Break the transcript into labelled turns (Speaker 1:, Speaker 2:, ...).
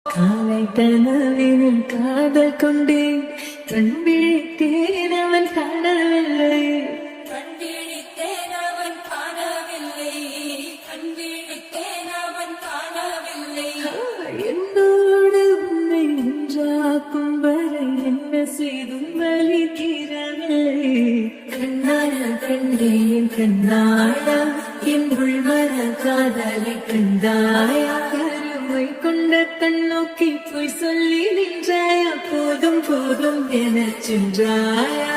Speaker 1: காலை கனவினில் காதல் கொண்டேன் கண் விழித்தேன் அவன் காணவில்லை
Speaker 2: கண் விழித்தேன் அவன் காணவில்லை கண் விழித்தேன் அவன் காணவில்லை
Speaker 1: என்னோடு உன்னை ஒன்றாக்கும் வரை என்ன செய்தும் வலி தீரவில்லை கண்ணான கண்டேன் கண்ணாயா என் உள்மன காதலை கண்டாயா கருமை கொண்ட கண்ணோக்கி போய் சொல்லி நின்றாயா போதும் போதும் என சென்றாயா